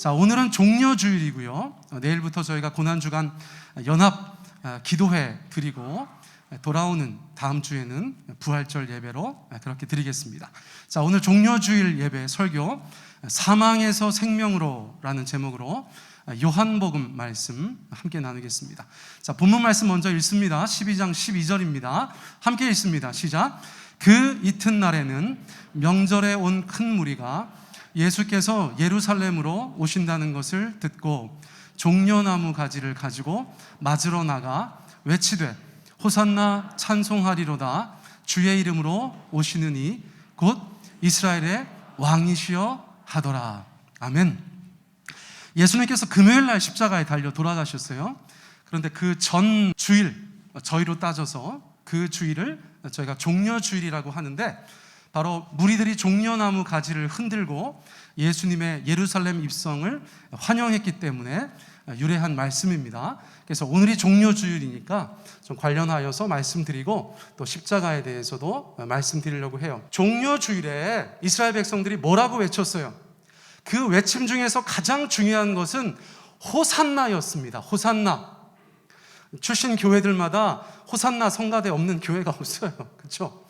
자, 오늘은 종려주일이고요. 내일부터 저희가 고난주간 연합 기도회 드리고 돌아오는 다음 주에는 부활절 예배로 그렇게 드리겠습니다. 자, 오늘 종려주일 예배 설교 사망에서 생명으로라는 제목으로 요한복음 말씀 함께 나누겠습니다. 자, 본문 말씀 먼저 읽습니다. 12장 12절입니다. 함께 읽습니다. 시작. 그 이튿날에는 명절에 온 큰 무리가 예수께서 예루살렘으로 오신다는 것을 듣고 종려나무 가지를 가지고 맞으러 나가 외치되 호산나 찬송하리로다. 주의 이름으로 오시는 이 곧 이스라엘의 왕이시여 하더라. 아멘. 예수님께서 금요일 날 십자가에 달려 돌아가셨어요. 그런데 그 전 주일, 저희로 따져서 그 주일을 저희가 종려주일이라고 하는데, 바로 무리들이 종려나무 가지를 흔들고 예수님의 예루살렘 입성을 환영했기 때문에 유래한 말씀입니다. 그래서 오늘이 종려주일이니까 좀 관련하여서 말씀드리고 또 십자가에 대해서도 말씀드리려고 해요. 종려주일에 이스라엘 백성들이 뭐라고 외쳤어요? 그 외침 중에서 가장 중요한 것은 호산나였습니다. 호산나. 출신 교회들마다 호산나 성가대 없는 교회가 없어요. 그렇죠?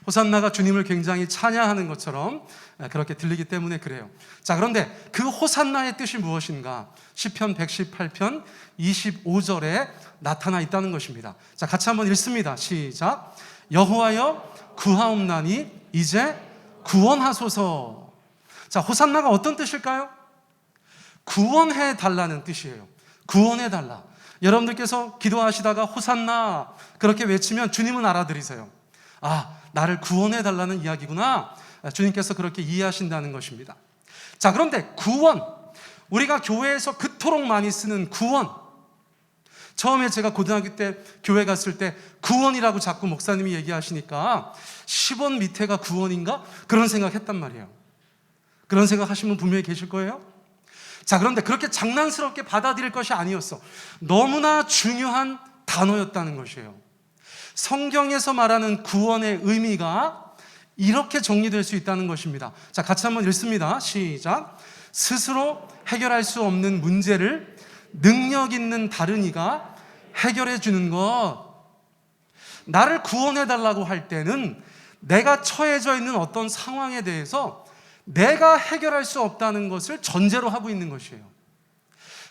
호산나가 주님을 굉장히 찬양하는 것처럼 그렇게 들리기 때문에 그래요. 자, 그런데 그 호산나의 뜻이 무엇인가? 시편 118편 25절에 나타나 있다는 것입니다. 자, 같이 한번 읽습니다. 시작. 여호와여 구하옵나니 이제 구원하소서. 자, 호산나가 어떤 뜻일까요? 구원해 달라는 뜻이에요. 구원해 달라. 여러분들께서 기도하시다가 호산나 그렇게 외치면 주님은 알아들으세요. 아, 나를 구원해 달라는 이야기구나. 주님께서 그렇게 이해하신다는 것입니다. 자, 그런데 구원, 우리가 교회에서 그토록 많이 쓰는 구원, 처음에 제가 고등학교 때 교회 갔을 때 구원이라고 자꾸 목사님이 얘기하시니까 10원 밑에가 구원인가? 그런 생각했단 말이에요. 그런 생각하시는 분 분명히 계실 거예요. 자, 그런데 그렇게 장난스럽게 받아들일 것이 아니었어. 너무나 중요한 단어였다는 것이에요. 성경에서 말하는 구원의 의미가 이렇게 정리될 수 있다는 것입니다. 자, 같이 한번 읽습니다. 시작. 스스로 해결할 수 없는 문제를 능력 있는 다른 이가 해결해 주는 것. 나를 구원해 달라고 할 때는 내가 처해져 있는 어떤 상황에 대해서 내가 해결할 수 없다는 것을 전제로 하고 있는 것이에요.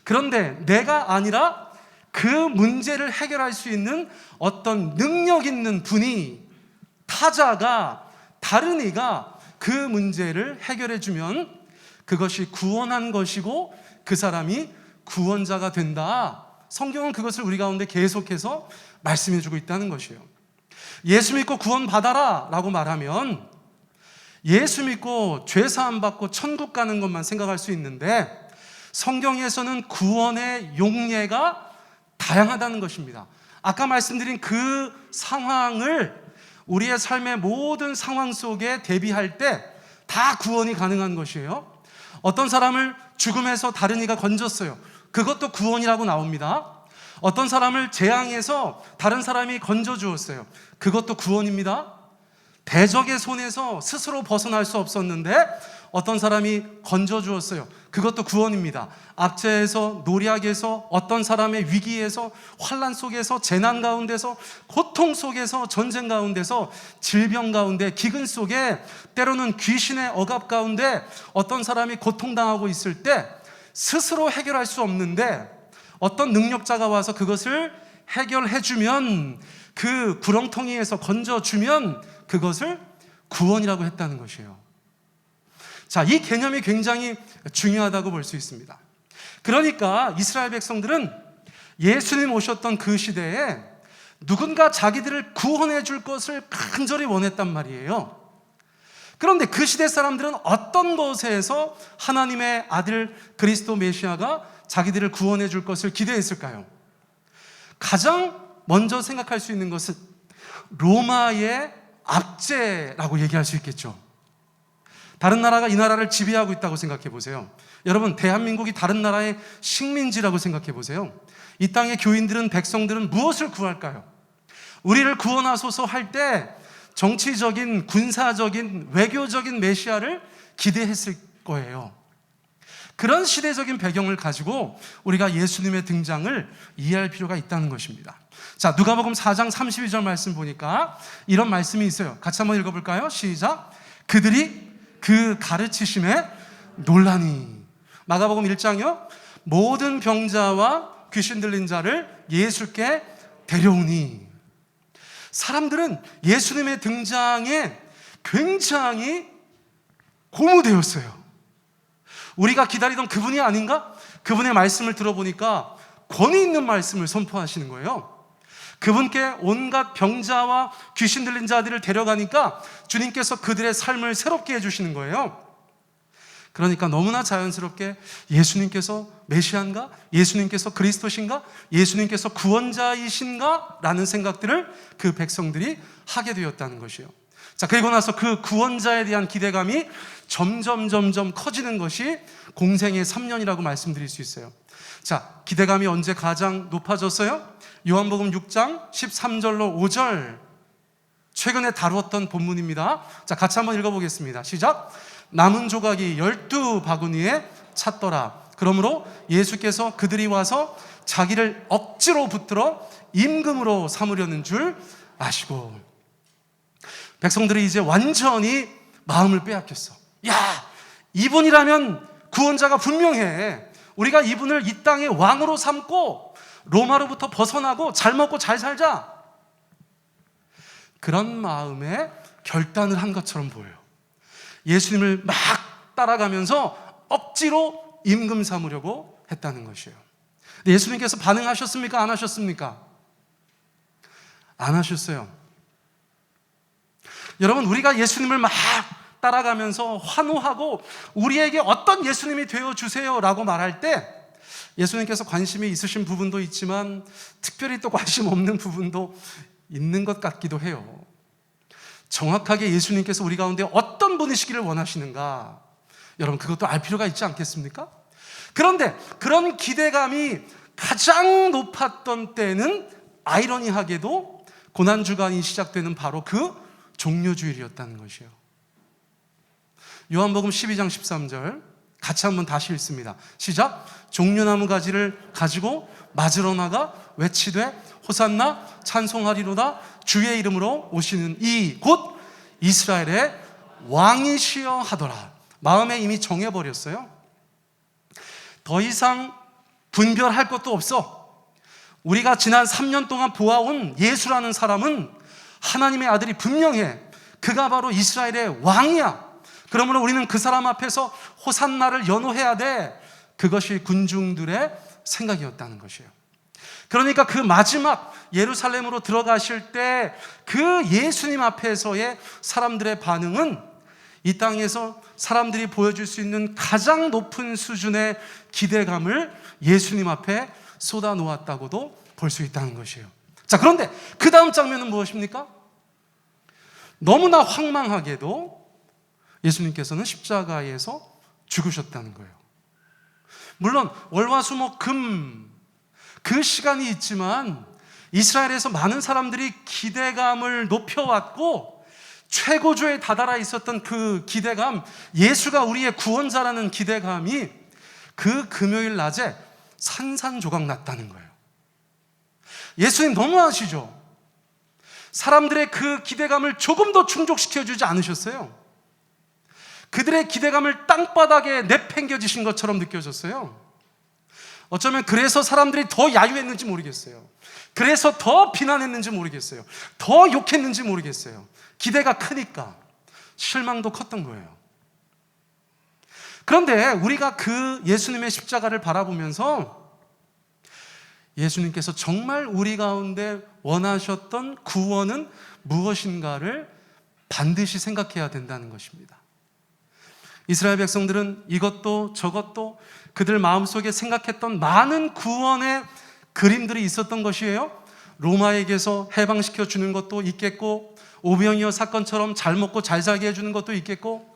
그런데 내가 아니라 그 문제를 해결할 수 있는 어떤 능력 있는 분이, 타자가, 다른 이가 그 문제를 해결해 주면 그것이 구원한 것이고 그 사람이 구원자가 된다. 성경은 그것을 우리 가운데 계속해서 말씀해 주고 있다는 것이에요. 예수 믿고 구원 받아라 라고 말하면 예수 믿고 죄 사함 받고 천국 가는 것만 생각할 수 있는데, 성경에서는 구원의 용례가 다양하다는 것입니다. 아까 말씀드린 그 상황을 우리의 삶의 모든 상황 속에 대비할 때 다 구원이 가능한 것이에요. 어떤 사람을 죽음에서 다른 이가 건졌어요. 그것도 구원이라고 나옵니다. 어떤 사람을 재앙에서 다른 사람이 건져주었어요. 그것도 구원입니다. 대적의 손에서 스스로 벗어날 수 없었는데 어떤 사람이 건져주었어요. 그것도 구원입니다. 압제에서, 노략에서, 어떤 사람의 위기에서, 환난 속에서, 재난 가운데서, 고통 속에서, 전쟁 가운데서, 질병 가운데, 기근 속에, 때로는 귀신의 억압 가운데 어떤 사람이 고통당하고 있을 때 스스로 해결할 수 없는데 어떤 능력자가 와서 그것을 해결해주면, 그 구렁텅이에서 건져주면 그것을 구원이라고 했다는 것이에요. 자, 이 개념이 굉장히 중요하다고 볼 수 있습니다. 그러니까 이스라엘 백성들은 예수님 오셨던 그 시대에 누군가 자기들을 구원해 줄 것을 간절히 원했단 말이에요. 그런데 그 시대 사람들은 어떤 것에서 하나님의 아들 그리스도 메시아가 자기들을 구원해 줄 것을 기대했을까요? 가장 먼저 생각할 수 있는 것은 로마의 압제라고 얘기할 수 있겠죠. 다른 나라가 이 나라를 지배하고 있다고 생각해 보세요. 여러분, 대한민국이 다른 나라의 식민지라고 생각해 보세요. 이 땅의 교인들은, 백성들은 무엇을 구할까요? 우리를 구원하소서 할 때 정치적인, 군사적인, 외교적인 메시아를 기대했을 거예요. 그런 시대적인 배경을 가지고 우리가 예수님의 등장을 이해할 필요가 있다는 것입니다. 자, 누가복음 4장 32절 말씀 보니까 이런 말씀이 있어요. 같이 한번 읽어볼까요? 시작. 그들이 그 가르치심에 놀라니. 마가복음 1장이요. 모든 병자와 귀신 들린 자를 예수께 데려오니. 사람들은 예수님의 등장에 굉장히 고무되었어요. 우리가 기다리던 그분이 아닌가? 그분의 말씀을 들어보니까 권위 있는 말씀을 선포하시는 거예요. 그분께 온갖 병자와 귀신 들린 자들을 데려가니까 주님께서 그들의 삶을 새롭게 해주시는 거예요. 그러니까 너무나 자연스럽게 예수님께서 메시아인가? 예수님께서 그리스도신가? 예수님께서 구원자이신가? 라는 생각들을 그 백성들이 하게 되었다는 것이에요. 자, 그리고 나서 그 구원자에 대한 기대감이 점점 커지는 것이 공생의 3년이라고 말씀드릴 수 있어요. 자, 기대감이 언제 가장 높아졌어요? 요한복음 6장 13절로 5절, 최근에 다루었던 본문입니다. 자, 같이 한번 읽어보겠습니다. 시작. 남은 조각이 12바구니에 찼더라. 그러므로 예수께서 그들이 와서 자기를 억지로 붙들어 임금으로 삼으려는 줄 아시고. 백성들이 이제 완전히 마음을 빼앗겼어. 야, 이분이라면 구원자가 분명해. 우리가 이분을 이 땅의 왕으로 삼고 로마로부터 벗어나고 잘 먹고 잘 살자. 그런 마음에 결단을 한 것처럼 보여요. 예수님을 막 따라가면서 억지로 임금 삼으려고 했다는 것이에요. 예수님께서 반응하셨습니까? 안 하셨습니까? 안 하셨어요. 여러분, 우리가 예수님을 막 따라가면서 환호하고 우리에게 어떤 예수님이 되어주세요 라고 말할 때 예수님께서 관심이 있으신 부분도 있지만 특별히 또 관심 없는 부분도 있는 것 같기도 해요. 정확하게 예수님께서 우리 가운데 어떤 분이시기를 원하시는가, 여러분 그것도 알 필요가 있지 않겠습니까? 그런데 그런 기대감이 가장 높았던 때는 아이러니하게도 고난주간이 시작되는 바로 그 종료주일이었다는 것이에요. 요한복음 12장 13절 같이 한번 다시 읽습니다. 시작. 종려나무 가지를 가지고 맞으러 나가 외치되 호산나 찬송하리로다 주의 이름으로 오시는 이 곧 이스라엘의 왕이시여 하더라. 마음에 이미 정해버렸어요. 더 이상 분별할 것도 없어. 우리가 지난 3년 동안 보아온 예수라는 사람은 하나님의 아들이 분명해. 그가 바로 이스라엘의 왕이야. 그러므로 우리는 그 사람 앞에서 호산나를 연호해야 돼. 그것이 군중들의 생각이었다는 것이에요. 그러니까 그 마지막 예루살렘으로 들어가실 때 그 예수님 앞에서의 사람들의 반응은 이 땅에서 사람들이 보여줄 수 있는 가장 높은 수준의 기대감을 예수님 앞에 쏟아 놓았다고도 볼 수 있다는 것이에요. 자, 그런데 그 다음 장면은 무엇입니까? 너무나 황망하게도 예수님께서는 십자가에서 죽으셨다는 거예요. 물론 월화수목금 그 시간이 있지만 이스라엘에서 많은 사람들이 기대감을 높여왔고 최고조에 다다라 있었던 그 기대감, 예수가 우리의 구원자라는 기대감이 그 금요일 낮에 산산조각 났다는 거예요. 예수님 너무하시죠? 사람들의 그 기대감을 조금 더 충족시켜주지 않으셨어요. 그들의 기대감을 땅바닥에 내팽겨지신 것처럼 느껴졌어요. 어쩌면 그래서 사람들이 더 야유했는지 모르겠어요. 그래서 더 비난했는지 모르겠어요. 더 욕했는지 모르겠어요. 기대가 크니까 실망도 컸던 거예요. 그런데 우리가 그 예수님의 십자가를 바라보면서 예수님께서 정말 우리 가운데 원하셨던 구원은 무엇인가를 반드시 생각해야 된다는 것입니다. 이스라엘 백성들은 이것도 저것도 그들 마음속에 생각했던 많은 구원의 그림들이 있었던 것이에요. 로마에게서 해방시켜 주는 것도 있겠고, 오병이어 사건처럼 잘 먹고 잘 살게 해주는 것도 있겠고,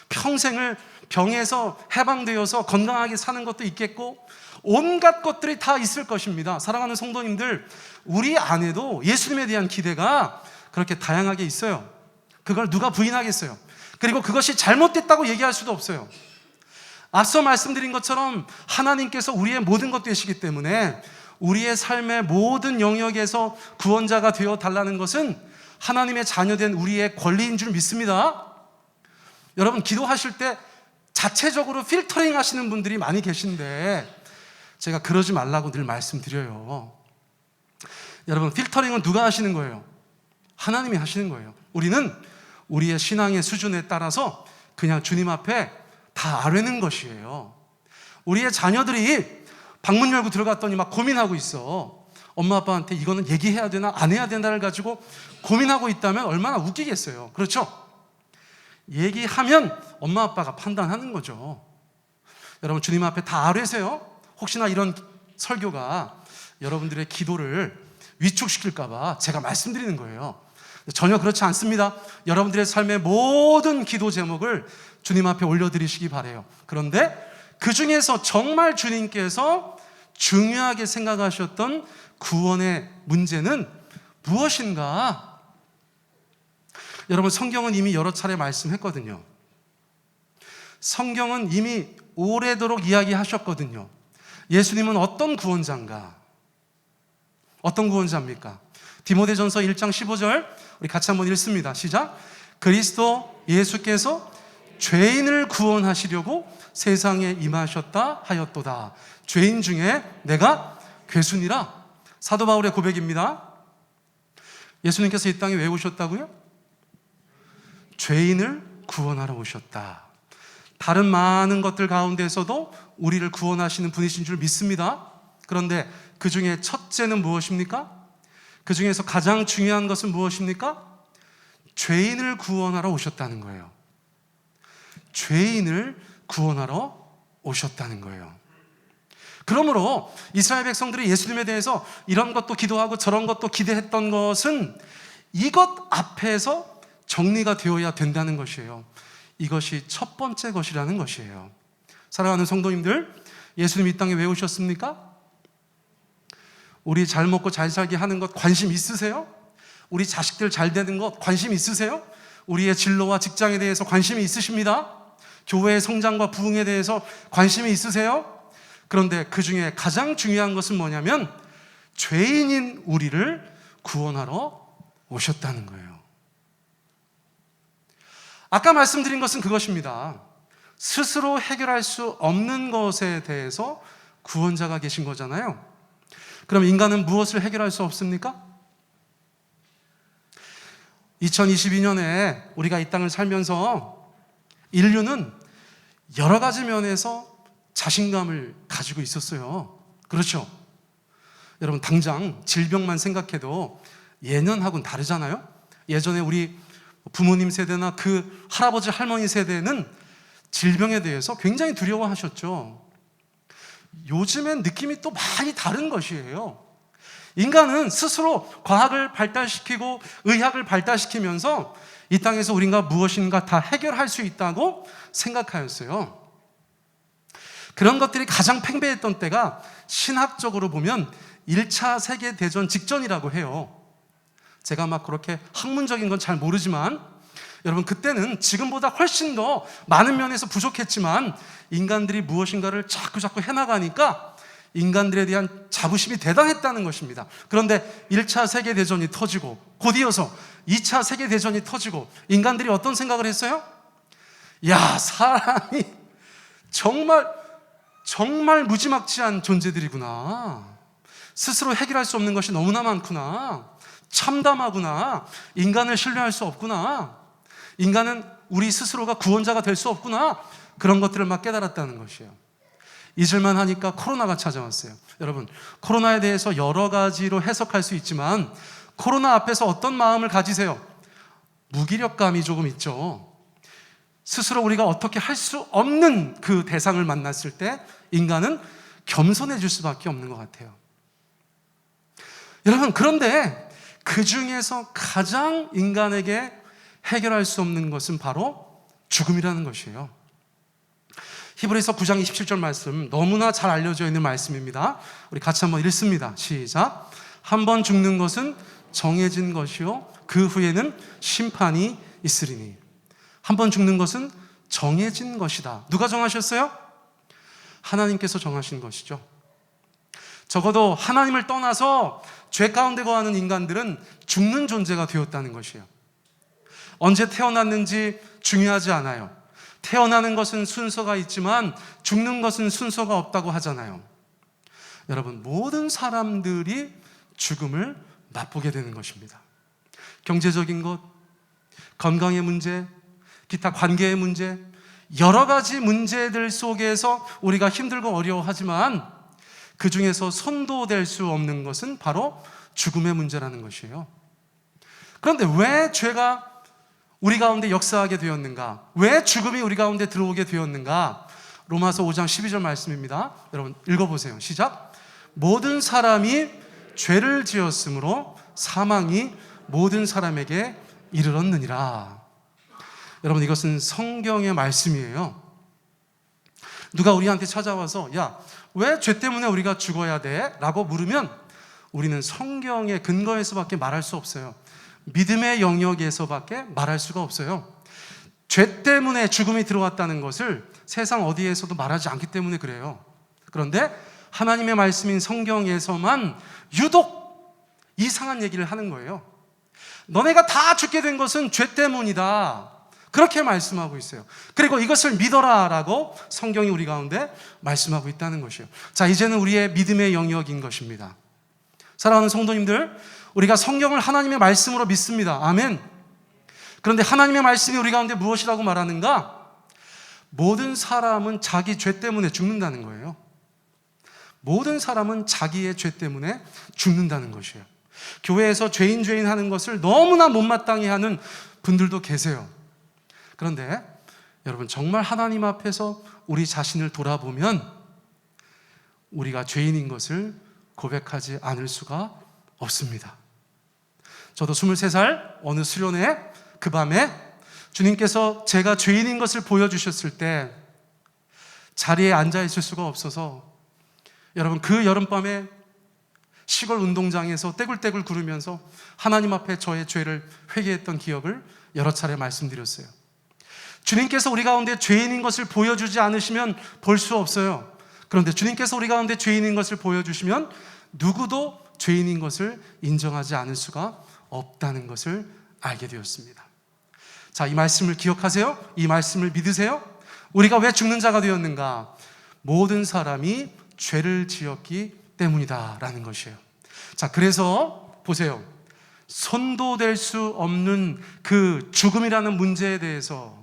평생을 병에서 해방되어서 건강하게 사는 것도 있겠고, 온갖 것들이 다 있을 것입니다. 사랑하는 성도님들, 우리 안에도 예수님에 대한 기대가 그렇게 다양하게 있어요. 그걸 누가 부인하겠어요? 그리고 그것이 잘못됐다고 얘기할 수도 없어요. 앞서 말씀드린 것처럼 하나님께서 우리의 모든 것 되시기 때문에 우리의 삶의 모든 영역에서 구원자가 되어 달라는 것은 하나님의 자녀된 우리의 권리인 줄 믿습니다. 여러분, 기도하실 때 자체적으로 필터링 하시는 분들이 많이 계신데 제가 그러지 말라고 늘 말씀드려요. 여러분, 필터링은 누가 하시는 거예요? 하나님이 하시는 거예요. 우리는 우리의 신앙의 수준에 따라서 그냥 주님 앞에 다 아뢰는 것이에요. 우리의 자녀들이 방문 열고 들어갔더니 막 고민하고 있어. 엄마 아빠한테 이거는 얘기해야 되나 안 해야 되나를 가지고 고민하고 있다면 얼마나 웃기겠어요. 그렇죠? 얘기하면 엄마 아빠가 판단하는 거죠. 여러분, 주님 앞에 다 아뢰세요. 혹시나 이런 설교가 여러분들의 기도를 위축시킬까 봐 제가 말씀드리는 거예요. 전혀 그렇지 않습니다. 여러분들의 삶의 모든 기도 제목을 주님 앞에 올려드리시기 바라요. 그런데 그 중에서 정말 주님께서 중요하게 생각하셨던 구원의 문제는 무엇인가? 여러분, 성경은 이미 여러 차례 말씀했거든요. 성경은 이미 오래도록 이야기하셨거든요. 예수님은 어떤 구원자인가? 어떤 구원자입니까? 디모데전서 1장 15절 우리 같이 한번 읽습니다. 시작. 그리스도 예수께서 죄인을 구원하시려고 세상에 임하셨다 하였도다. 죄인 중에 내가 괴순이라. 사도 바울의 고백입니다. 예수님께서 이 땅에 왜 오셨다고요? 죄인을 구원하러 오셨다. 다른 많은 것들 가운데서도 우리를 구원하시는 분이신 줄 믿습니다. 그런데 그 중에 첫째는 무엇입니까? 그 중에서 가장 중요한 것은 무엇입니까? 죄인을 구원하러 오셨다는 거예요. 죄인을 구원하러 오셨다는 거예요. 그러므로 이스라엘 백성들이 예수님에 대해서 이런 것도 기도하고 저런 것도 기대했던 것은 이것 앞에서 정리가 되어야 된다는 것이에요. 이것이 첫 번째 것이라는 것이에요. 사랑하는 성도님들, 예수님 이 땅에 왜 오셨습니까? 우리 잘 먹고 잘 살게 하는 것 관심 있으세요? 우리 자식들 잘 되는 것 관심 있으세요? 우리의 진로와 직장에 대해서 관심이 있으십니다. 교회의 성장과 부흥에 대해서 관심이 있으세요? 그런데 그 중에 가장 중요한 것은 뭐냐면 죄인인 우리를 구원하러 오셨다는 거예요. 아까 말씀드린 것은 그것입니다. 스스로 해결할 수 없는 것에 대해서 구원자가 계신 거잖아요. 그럼 인간은 무엇을 해결할 수 없습니까? 2022년에 우리가 이 땅을 살면서 인류는 여러 가지 면에서 자신감을 가지고 있었어요. 그렇죠? 여러분, 당장 질병만 생각해도 예년하고는 다르잖아요. 예전에 우리 부모님 세대나 그 할아버지 할머니 세대는 질병에 대해서 굉장히 두려워하셨죠. 요즘엔 느낌이 또 많이 다른 것이에요. 인간은 스스로 과학을 발달시키고 의학을 발달시키면서 이 땅에서 우리가 무엇인가 다 해결할 수 있다고 생각하였어요. 그런 것들이 가장 팽배했던 때가 신학적으로 보면 1차 세계대전 직전이라고 해요. 제가 막 그렇게 학문적인 건 잘 모르지만 여러분, 그때는 지금보다 훨씬 더 많은 면에서 부족했지만 인간들이 무엇인가를 자꾸 해나가니까 인간들에 대한 자부심이 대단했다는 것입니다. 그런데 1차 세계대전이 터지고 곧 이어서 2차 세계대전이 터지고 인간들이 어떤 생각을 했어요? 야, 사람이 정말 무지막지한 존재들이구나. 스스로 해결할 수 없는 것이 너무나 많구나. 참담하구나. 인간을 신뢰할 수 없구나. 인간은 우리 스스로가 구원자가 될 수 없구나. 그런 것들을 막 깨달았다는 것이에요. 잊을만 하니까 코로나가 찾아왔어요. 여러분, 코로나에 대해서 여러 가지로 해석할 수 있지만 코로나 앞에서 어떤 마음을 가지세요? 무기력감이 조금 있죠. 스스로 우리가 어떻게 할 수 없는 그 대상을 만났을 때 인간은 겸손해질 수밖에 없는 것 같아요. 여러분, 그런데 그 중에서 가장 인간에게 해결할 수 없는 것은 바로 죽음이라는 것이에요. 히브리서 9장 27절 말씀, 너무나 잘 알려져 있는 말씀입니다. 우리 같이 한번 읽습니다. 시작. 한 번 죽는 것은 정해진 것이요 그 후에는 심판이 있으리니. 한 번 죽는 것은 정해진 것이다. 누가 정하셨어요? 하나님께서 정하신 것이죠. 적어도 하나님을 떠나서 죄 가운데 거하는 인간들은 죽는 존재가 되었다는 것이에요. 언제 태어났는지 중요하지 않아요. 태어나는 것은 순서가 있지만 죽는 것은 순서가 없다고 하잖아요. 여러분, 모든 사람들이 죽음을 맛보게 되는 것입니다. 경제적인 것, 건강의 문제, 기타 관계의 문제, 여러 가지 문제들 속에서 우리가 힘들고 어려워하지만 그 중에서 손도댈 수 없는 것은 바로 죽음의 문제라는 것이에요. 그런데 왜 죄가 우리 가운데 역사하게 되었는가? 왜 죽음이 우리 가운데 들어오게 되었는가? 로마서 5장 12절 말씀입니다. 여러분 읽어보세요. 시작. 모든 사람이 죄를 지었으므로 사망이 모든 사람에게 이르렀느니라. 여러분, 이것은 성경의 말씀이에요. 누가 우리한테 찾아와서 야, 왜 죄 때문에 우리가 죽어야 돼? 라고 물으면 우리는 성경의 근거에서밖에 말할 수 없어요. 믿음의 영역에서밖에 말할 수가 없어요. 죄 때문에 죽음이 들어왔다는 것을 세상 어디에서도 말하지 않기 때문에 그래요. 그런데 하나님의 말씀인 성경에서만 유독 이상한 얘기를 하는 거예요. 너네가 다 죽게 된 것은 죄 때문이다, 그렇게 말씀하고 있어요. 그리고 이것을 믿어라 라고 성경이 우리 가운데 말씀하고 있다는 것이에요. 자, 이제는 우리의 믿음의 영역인 것입니다. 사랑하는 성도님들, 우리가 성경을 하나님의 말씀으로 믿습니다. 아멘. 그런데 하나님의 말씀이 우리 가운데 무엇이라고 말하는가? 모든 사람은 자기 죄 때문에 죽는다는 거예요. 모든 사람은 자기의 죄 때문에 죽는다는 것이에요. 교회에서 죄인 하는 것을 너무나 못마땅히 하는 분들도 계세요. 그런데 여러분, 정말 하나님 앞에서 우리 자신을 돌아보면 우리가 죄인인 것을 고백하지 않을 수가 없습니다. 저도 23살 어느 수련회 그 밤에 주님께서 제가 죄인인 것을 보여주셨을 때 자리에 앉아 있을 수가 없어서, 여러분, 그 여름밤에 시골 운동장에서 떼굴떼굴 구르면서 하나님 앞에 저의 죄를 회개했던 기억을 여러 차례 말씀드렸어요. 주님께서 우리 가운데 죄인인 것을 보여주지 않으시면 볼 수 없어요. 그런데 주님께서 우리 가운데 죄인인 것을 보여주시면 누구도 죄인인 것을 인정하지 않을 수가 없다는 것을 알게 되었습니다. 자, 이 말씀을 기억하세요. 이 말씀을 믿으세요. 우리가 왜 죽는 자가 되었는가? 모든 사람이 죄를 지었기 때문이다 라는 것이에요. 자, 그래서 보세요. 손도댈 수 없는 그 죽음이라는 문제에 대해서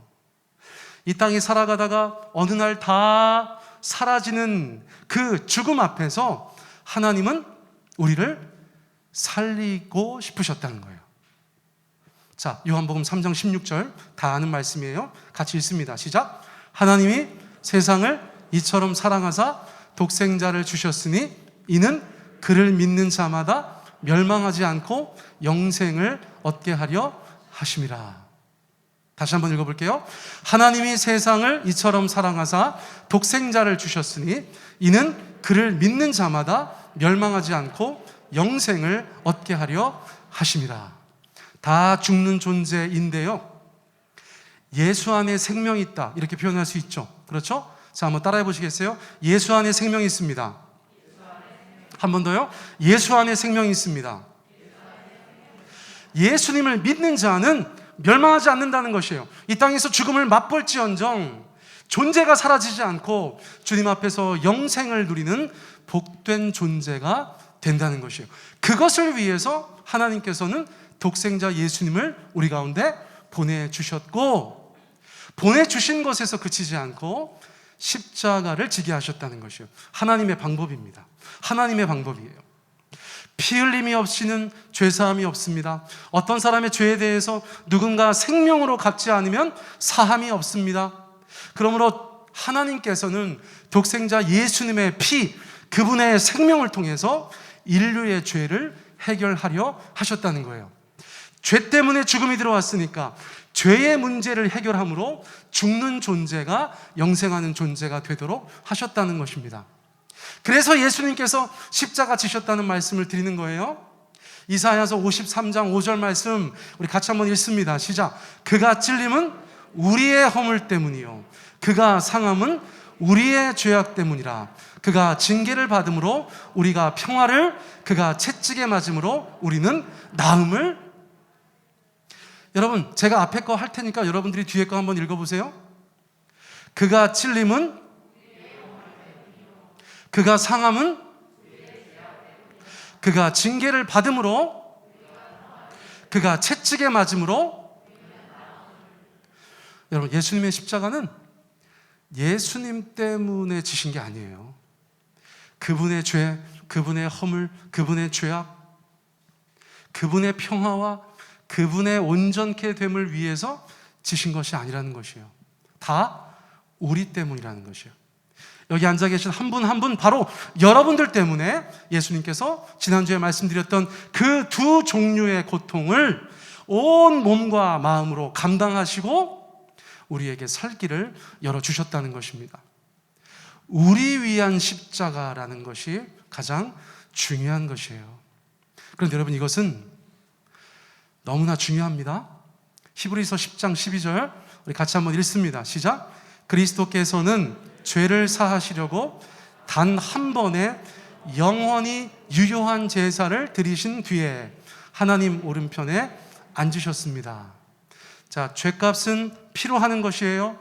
이 땅에 살아가다가 어느 날 다 사라지는 그 죽음 앞에서 하나님은 우리를 살리고 싶으셨다는 거예요. 자, 요한복음 3장 16절 다 아는 말씀이에요. 같이 읽습니다. 시작. 하나님이 세상을 이처럼 사랑하사 독생자를 주셨으니 이는 그를 믿는 자마다 멸망하지 않고 영생을 얻게 하려 하심이라. 다시 한번 읽어볼게요. 하나님이 세상을 이처럼 사랑하사 독생자를 주셨으니 이는 그를 믿는 자마다 멸망하지 않고 영생을 얻게 하려 하심이라. 다 죽는 존재인데요, 예수 안에 생명이 있다, 이렇게 표현할 수 있죠. 그렇죠? 자, 한번 따라해 보시겠어요? 예수 안에 생명이 있습니다. 한 번 더요. 예수 안에 생명이 있습니다. 예수님을 믿는 자는 멸망하지 않는다는 것이에요. 이 땅에서 죽음을 맛볼지언정 존재가 사라지지 않고 주님 앞에서 영생을 누리는 복된 존재가 된다는 것이에요. 그것을 위해서 하나님께서는 독생자 예수님을 우리 가운데 보내주셨고, 보내주신 것에서 그치지 않고 십자가를 지게 하셨다는 것이에요. 하나님의 방법입니다. 하나님의 방법이에요. 피 흘림이 없이는 죄사함이 없습니다. 어떤 사람의 죄에 대해서 누군가 생명으로 갚지 않으면 사함이 없습니다. 그러므로 하나님께서는 독생자 예수님의 피, 그분의 생명을 통해서 인류의 죄를 해결하려 하셨다는 거예요. 죄 때문에 죽음이 들어왔으니까 죄의 문제를 해결함으로 죽는 존재가 영생하는 존재가 되도록 하셨다는 것입니다. 그래서 예수님께서 십자가 지셨다는 말씀을 드리는 거예요. 이사야서 53장 5절 말씀 우리 같이 한번 읽습니다. 시작. 그가 찔림은 우리의 허물 때문이요 그가 상함은 우리의 죄악 때문이라. 그가 징계를 받음으로 우리가 평화를, 그가 채찍에 맞음으로 우리는 나음을. 여러분, 제가 앞에 거 할 테니까 여러분들이 뒤에 거 한번 읽어보세요. 그가 찔림은, 그가 상함은, 그가 징계를 받음으로, 그가 채찍에 맞음으로. 여러분, 예수님의 십자가는 예수님 때문에 지신 게 아니에요. 그분의 죄, 그분의 허물, 그분의 죄악, 그분의 평화와 그분의 온전케 됨을 위해서 지신 것이 아니라는 것이에요. 다 우리 때문이라는 것이에요. 여기 앉아 계신 한 분 한 분, 바로 여러분들 때문에 예수님께서 지난주에 말씀드렸던 그 두 종류의 고통을 온 몸과 마음으로 감당하시고 우리에게 살 길을 열어주셨다는 것입니다. 우리 위한 십자가라는 것이 가장 중요한 것이에요. 그런데 여러분, 이것은 너무나 중요합니다. 히브리서 10장 12절 우리 같이 한번 읽습니다. 시작. 그리스도께서는 죄를 사하시려고 단 한 번에 영원히 유효한 제사를 드리신 뒤에 하나님 오른편에 앉으셨습니다. 자, 죄값은 피로 하는 것이에요.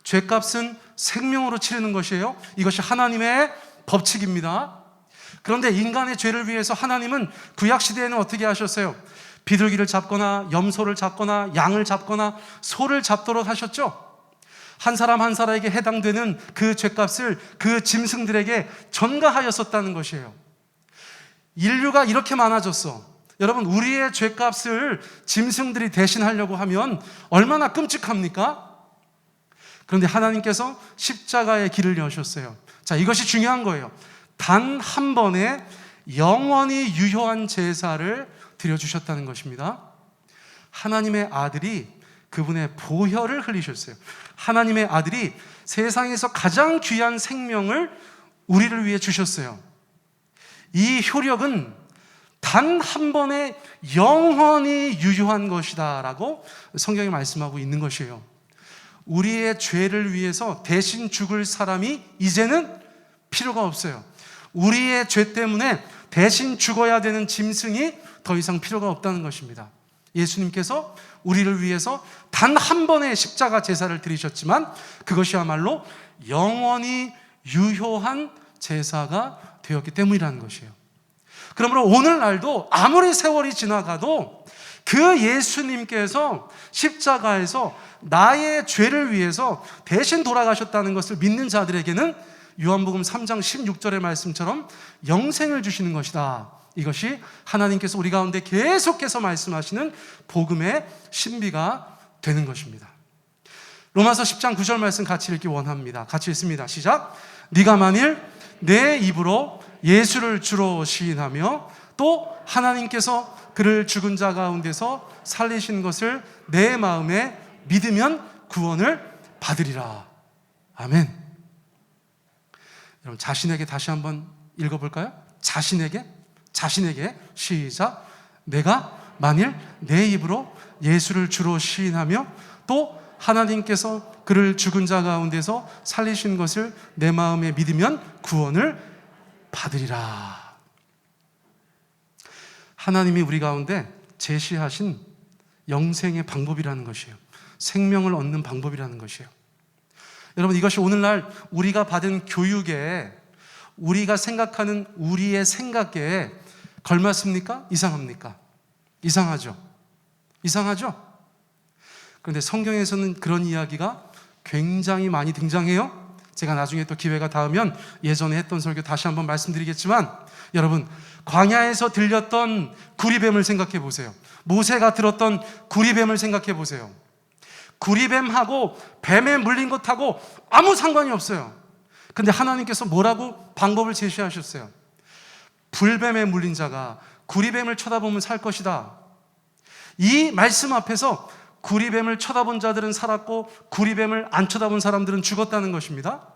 죄값은 생명으로 치르는 것이에요. 이것이 하나님의 법칙입니다. 그런데 인간의 죄를 위해서 하나님은 구약시대에는 어떻게 하셨어요? 비둘기를 잡거나 염소를 잡거나 양을 잡거나 소를 잡도록 하셨죠. 한 사람 한 사람에게 해당되는 그 죄값을 그 짐승들에게 전가하였었다는 것이에요. 인류가 이렇게 많아졌어. 여러분, 우리의 죄값을 짐승들이 대신하려고 하면 얼마나 끔찍합니까? 그런데 하나님께서 십자가의 길을 여셨어요. 자, 이것이 중요한 거예요. 단 한 번에 영원히 유효한 제사를 드려주셨다는 것입니다. 하나님의 아들이 그분의 보혈을 흘리셨어요. 하나님의 아들이 세상에서 가장 귀한 생명을 우리를 위해 주셨어요. 이 효력은 단 한 번에 영원히 유효한 것이다 라고 성경이 말씀하고 있는 것이에요. 우리의 죄를 위해서 대신 죽을 사람이 이제는 필요가 없어요. 우리의 죄 때문에 대신 죽어야 되는 짐승이 더 이상 필요가 없다는 것입니다. 예수님께서 우리를 위해서 단 한 번의 십자가 제사를 드리셨지만 그것이야말로 영원히 유효한 제사가 되었기 때문이라는 것이에요. 그러므로 오늘날도 아무리 세월이 지나가도 그 예수님께서 십자가에서 나의 죄를 위해서 대신 돌아가셨다는 것을 믿는 자들에게는 요한복음 3장 16절의 말씀처럼 영생을 주시는 것이다. 이것이 하나님께서 우리 가운데 계속해서 말씀하시는 복음의 신비가 되는 것입니다. 로마서 10장 9절 말씀 같이 읽기 원합니다. 같이 읽습니다. 시작. 네가 만일 내 입으로 예수를 주로 시인하며 또 하나님께서 그를 죽은 자 가운데서 살리신 것을 내 마음에 믿으면 구원을 받으리라. 아멘. 여러분, 자신에게 다시 한번 읽어볼까요? 자신에게 시작. 내가 만일 내 입으로 예수를 주로 시인하며 또 하나님께서 그를 죽은 자 가운데서 살리신 것을 내 마음에 믿으면 구원을 받으리라. 하나님이 우리 가운데 제시하신 영생의 방법이라는 것이에요. 생명을 얻는 방법이라는 것이에요. 여러분, 이것이 오늘날 우리가 받은 교육에, 우리가 생각하는 우리의 생각에 걸맞습니까? 이상합니까? 이상하죠? 그런데 성경에서는 그런 이야기가 굉장히 많이 등장해요. 제가 나중에 또 기회가 닿으면 예전에 했던 설교 다시 한번 말씀드리겠지만, 여러분, 광야에서 들렸던 구리뱀을 생각해 보세요. 모세가 들었던 구리뱀을 생각해 보세요. 구리뱀하고 뱀에 물린 것하고 아무 상관이 없어요. 근데 하나님께서 뭐라고 방법을 제시하셨어요? 불뱀에 물린 자가 구리뱀을 쳐다보면 살 것이다. 이 말씀 앞에서 구리뱀을 쳐다본 자들은 살았고 구리뱀을 안 쳐다본 사람들은 죽었다는 것입니다.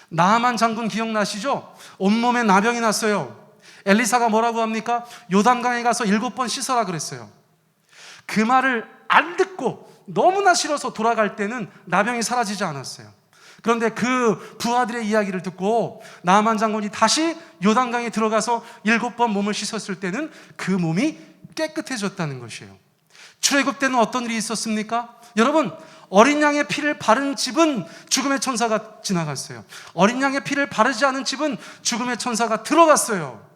나아만 장군 기억나시죠? 온몸에 나병이 났어요. 엘리사가 뭐라고 합니까? 요단강에 가서 7번 씻어라 그랬어요. 그 말을 안 듣고 너무나 싫어서 돌아갈 때는 나병이 사라지지 않았어요. 그런데 그 부하들의 이야기를 듣고 나아만 장군이 다시 요단강에 들어가서 7번 몸을 씻었을 때는 그 몸이 깨끗해졌다는 것이에요. 출애굽 때는 어떤 일이 있었습니까? 여러분, 어린 양의 피를 바른 집은 죽음의 천사가 지나갔어요. 어린 양의 피를 바르지 않은 집은 죽음의 천사가 들어갔어요.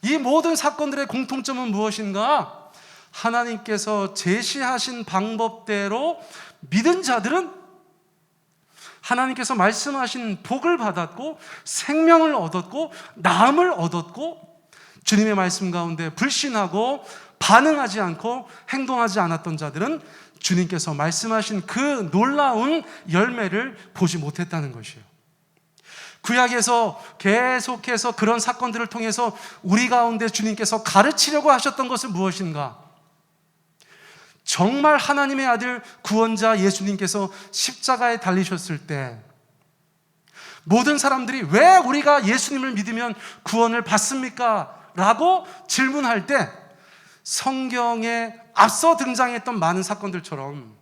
이 모든 사건들의 공통점은 무엇인가? 하나님께서 제시하신 방법대로 믿은 자들은 하나님께서 말씀하신 복을 받았고 생명을 얻었고 나음을 얻었고, 주님의 말씀 가운데 불신하고 반응하지 않고 행동하지 않았던 자들은 주님께서 말씀하신 그 놀라운 열매를 보지 못했다는 것이에요. 구약에서 계속해서 그런 사건들을 통해서 우리 가운데 주님께서 가르치려고 하셨던 것은 무엇인가? 정말 하나님의 아들 구원자 예수님께서 십자가에 달리셨을 때 모든 사람들이 왜 우리가 예수님을 믿으면 구원을 받습니까? 라고 질문할 때 성경에 앞서 등장했던 많은 사건들처럼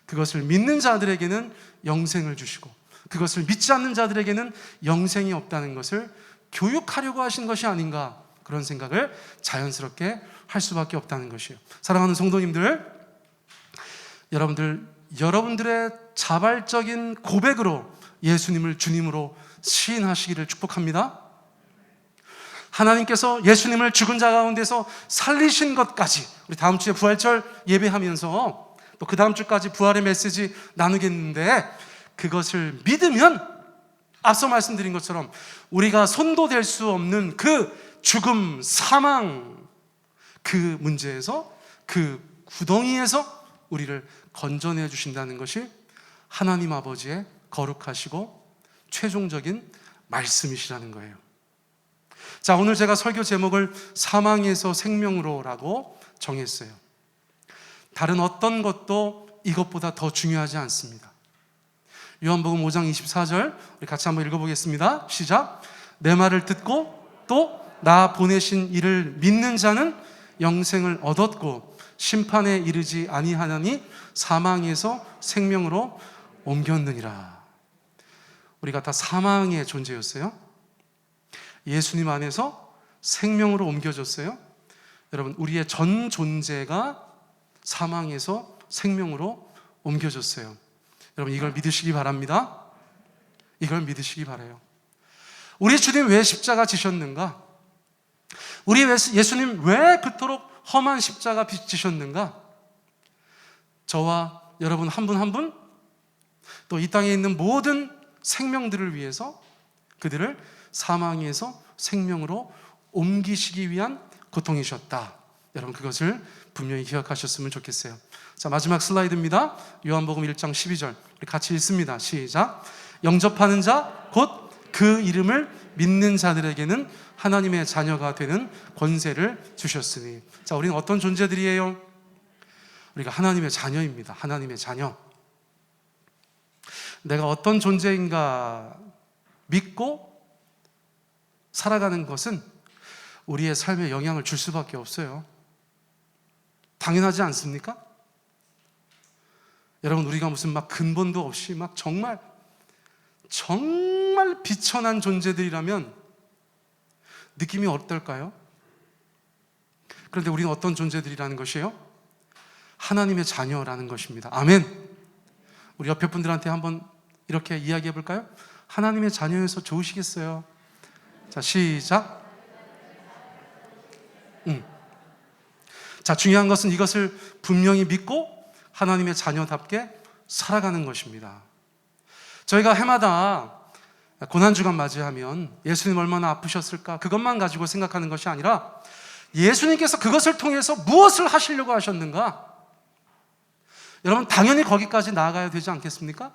그것을 믿는 자들에게는 영생을 주시고 그것을 믿지 않는 자들에게는 영생이 없다는 것을 교육하려고 하신 것이 아닌가, 그런 생각을 자연스럽게 할 수밖에 없다는 것이에요. 사랑하는 성도님들, 여러분들의 자발적인 고백으로 예수님을 주님으로 시인하시기를 축복합니다. 하나님께서 예수님을 죽은 자 가운데서 살리신 것까지, 우리 다음 주에 부활절 예배하면서 또 그 다음 주까지 부활의 메시지 나누겠는데, 그것을 믿으면 앞서 말씀드린 것처럼 우리가 손도댈 수 없는 그 죽음, 사망, 그 문제에서, 그 구덩이에서 우리를 건져내 주신다는 것이 하나님 아버지의 거룩하시고 최종적인 말씀이시라는 거예요. 자, 오늘 제가 설교 제목을 사망에서 생명으로라고 정했어요. 다른 어떤 것도 이것보다 더 중요하지 않습니다. 요한복음 5장 24절 우리 같이 한번 읽어보겠습니다. 시작. 내 말을 듣고 또 나 보내신 이를 믿는 자는 영생을 얻었고 심판에 이르지 아니하나니 사망에서 생명으로 옮겼느니라. 우리가 다 사망의 존재였어요. 예수님 안에서 생명으로 옮겨졌어요. 여러분, 우리의 전 존재가 사망에서 생명으로 옮겨졌어요. 여러분, 이걸 믿으시기 바랍니다. 이걸 믿으시기 바라요. 우리 주님 왜 십자가 지셨는가? 우리 예수님 왜 그토록 험한 십자가 지셨는가? 저와 여러분 한 분 한 분, 또 이 땅에 있는 모든 생명들을 위해서 그들을 사망에서 생명으로 옮기시기 위한 고통이셨다. 여러분, 그것을 분명히 기억하셨으면 좋겠어요. 자, 마지막 슬라이드입니다. 요한복음 1장 12절 우리 같이 읽습니다. 시작. 영접하는 자 곧 그 이름을 믿는 자들에게는 하나님의 자녀가 되는 권세를 주셨으니. 자, 우리는 어떤 존재들이에요? 우리가 하나님의 자녀입니다. 하나님의 자녀. 내가 어떤 존재인가 믿고 살아가는 것은 우리의 삶에 영향을 줄 수밖에 없어요. 당연하지 않습니까? 여러분, 우리가 무슨 막 근본도 없이 막 정말 비천한 존재들이라면 느낌이 어떨까요? 그런데 우리는 어떤 존재들이라는 것이에요? 하나님의 자녀라는 것입니다. 아멘. 우리 옆에 분들한테 한번 이렇게 이야기해 볼까요? 하나님의 자녀여서 좋으시겠어요? 자, 시작. 자, 중요한 것은 이것을 분명히 믿고 하나님의 자녀답게 살아가는 것입니다. 저희가 해마다 고난주간 맞이하면 예수님 얼마나 아프셨을까, 그것만 가지고 생각하는 것이 아니라 예수님께서 그것을 통해서 무엇을 하시려고 하셨는가? 여러분, 당연히 거기까지 나아가야 되지 않겠습니까?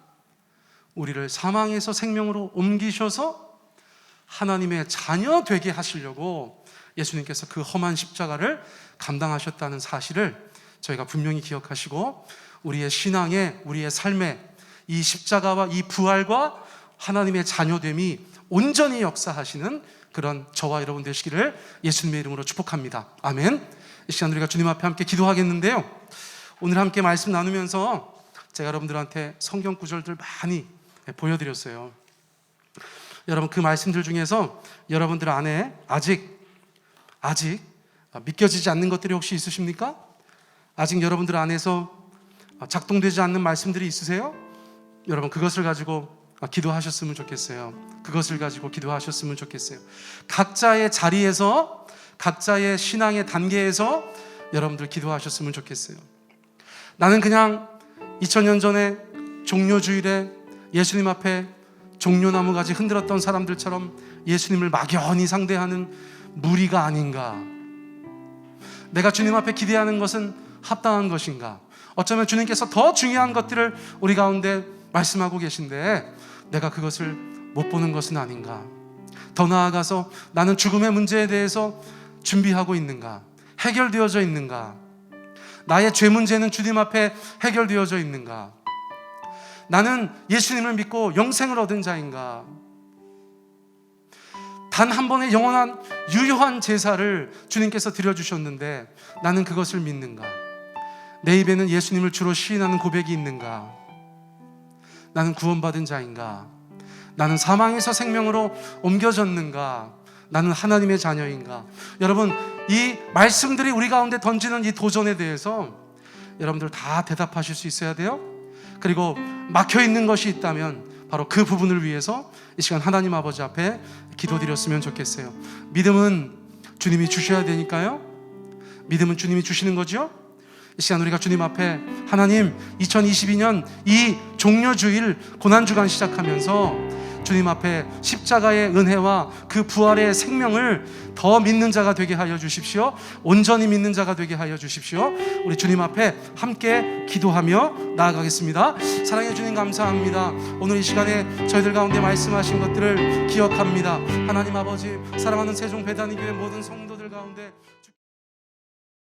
우리를 사망에서 생명으로 옮기셔서 하나님의 자녀 되게 하시려고 예수님께서 그 험한 십자가를 감당하셨다는 사실을 저희가 분명히 기억하시고, 우리의 신앙에, 우리의 삶에 이 십자가와 이 부활과 하나님의 자녀됨이 온전히 역사하시는 그런 저와 여러분 되시기를 예수님의 이름으로 축복합니다. 아멘. 이 시간 우리가 주님 앞에 함께 기도하겠는데요, 오늘 함께 말씀 나누면서 제가 여러분들한테 성경 구절들 많이 보여드렸어요. 여러분, 그 말씀들 중에서 여러분들 안에 아직 믿겨지지 않는 것들이 혹시 있으십니까? 아직 여러분들 안에서 작동되지 않는 말씀들이 있으세요? 여러분, 그것을 가지고 기도하셨으면 좋겠어요. 그것을 가지고 기도하셨으면 좋겠어요. 각자의 자리에서, 각자의 신앙의 단계에서 여러분들 기도하셨으면 좋겠어요. 나는 그냥 2000년 전에 종료주일에 예수님 앞에 종려나무 가지 흔들었던 사람들처럼 예수님을 막연히 상대하는 무리가 아닌가. 내가 주님 앞에 기대하는 것은 합당한 것인가? 어쩌면 주님께서 더 중요한 것들을 우리 가운데 말씀하고 계신데 내가 그것을 못 보는 것은 아닌가? 더 나아가서 나는 죽음의 문제에 대해서 준비하고 있는가? 해결되어져 있는가? 나의 죄 문제는 주님 앞에 해결되어져 있는가? 나는 예수님을 믿고 영생을 얻은 자인가? 단 한 번의 영원한 유효한 제사를 주님께서 드려주셨는데 나는 그것을 믿는가? 내 입에는 예수님을 주로 시인하는 고백이 있는가? 나는 구원받은 자인가? 나는 사망에서 생명으로 옮겨졌는가? 나는 하나님의 자녀인가? 여러분, 이 말씀들이 우리 가운데 던지는 이 도전에 대해서 여러분들 다 대답하실 수 있어야 돼요. 그리고 막혀있는 것이 있다면 바로 그 부분을 위해서 이 시간 하나님 아버지 앞에 기도드렸으면 좋겠어요. 믿음은 주님이 주셔야 되니까요. 믿음은 주님이 주시는 거죠. 이 시간 우리가 주님 앞에 하나님, 2022년 이 종려주일 고난주간 시작하면서 주님 앞에 십자가의 은혜와 그 부활의 생명을 더 믿는 자가 되게 하여 주십시오. 온전히 믿는 자가 되게 하여 주십시오. 우리 주님 앞에 함께 기도하며 나아가겠습니다. 사랑해 주님, 감사합니다. 오늘 이 시간에 저희들 가운데 말씀하신 것들을 기억합니다. 하나님 아버지, 사랑하는 세종 배단위교회 모든 성도들 가운데